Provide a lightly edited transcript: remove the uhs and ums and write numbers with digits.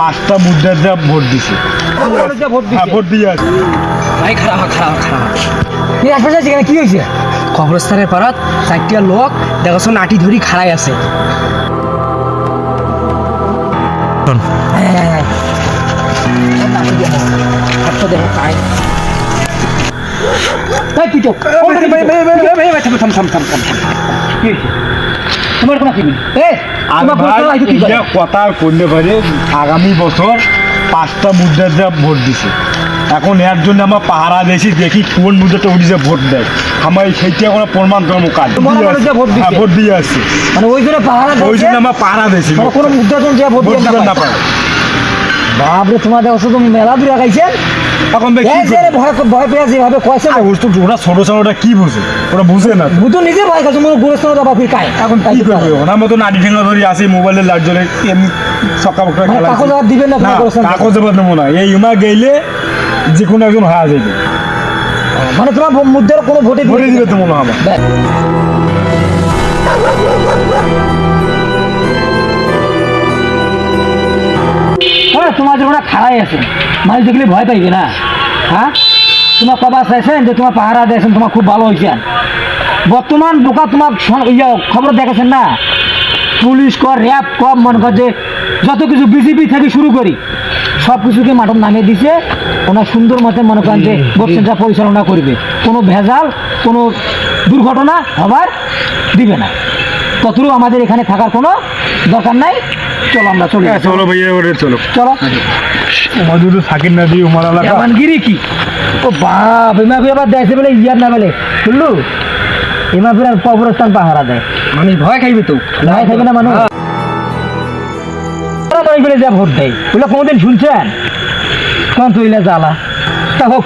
5টা মুদ্রা দিয়ে ভোট দিছে। ভোট দিয়ে আছে ভাই খারাপ কি হয়েছে? কবরস্থানের পাড়াত 4টা লোক দেখো নাটি ধরি খাড়াই আছে। কথা করতে পারে আগামী বছর 5টা মুদ্রা দিয়ে ভোট দিছে। এখন এর জন্য আমরা পাহারা দেখি কোন মুদ্রাটা উঠিছে ভোট দেয়। আমার সেইটা কোনো প্রমাণ করবো কাজ ভোট দিয়ে আসছে, মানে ওই জন্য পাহারা ওই জন্য আমরা পাহারা দিয়েছি কোনো মুদ্রা ভোট না পারে। বাপরে তোমাদের ওষুধ মেলা দূরে গাইছেন। এখন ভয় পেয়ে যেভাবে কয়েছে ওরা ছোট ছোটটা কি বুঝে, ওরা বুঝে না। তো নিজে ভয় খাচ্ছে মনে গোরস্থান দাবা ফির খায়। এখন কি করবে? ওনার মতো নাটি ঠেঙ্গা ধরি আসি মোবাইলের লাইট জ্বলে এমনি সকাল কাগজ দিবেন না, কাগজ নেবো না। এই উমা গেলে যে কোনো একজন হারা যাবে, মানে তোমার মুদ্রার কোনো ভোটে দিবে তো মনে হবে। তোমার যখন খাড়াই আছে মানুষ দেখলে ভয় পাইবে না? হ্যাঁ, তোমার কবার চাইছেন যে তোমার পাহারা দিয়েছেন, তোমার খুব ভালো হয়েছে। বর্তমান বোকা তোমার খবর দেখেছেন না, পুলিশ কর র্যাব কম মনে কর যে যত কিছু বিজেপি থেকে শুরু করি সব কিছুকে মাঠে নামিয়ে দিছে। ওনার সুন্দর মতে মনে করেন যে ভোটটা পরিচালনা করবে, কোনো ভেজাল কোনো দুর্ঘটনা হবার দিবে না। ততটুকু আমাদের এখানে থাকার কোনো দরকার নাই। চলো আমরা চলো ভাইয়া, চলো থাকির না দিয়ে উমার গিরি কি ও বাপ এমা আবার দেখছে বলে ইয়ার না বলে শুনলু এমা ফির আর কবরস্থান পাহারা দেয়। মানুষ ভয় খাইবে তো, ভয় খাইবে না মানুষ যা ভোট দেয় ওগুলো কোনোদিন শুনছেন? কোন তৈলা জ্বালা তা হোক।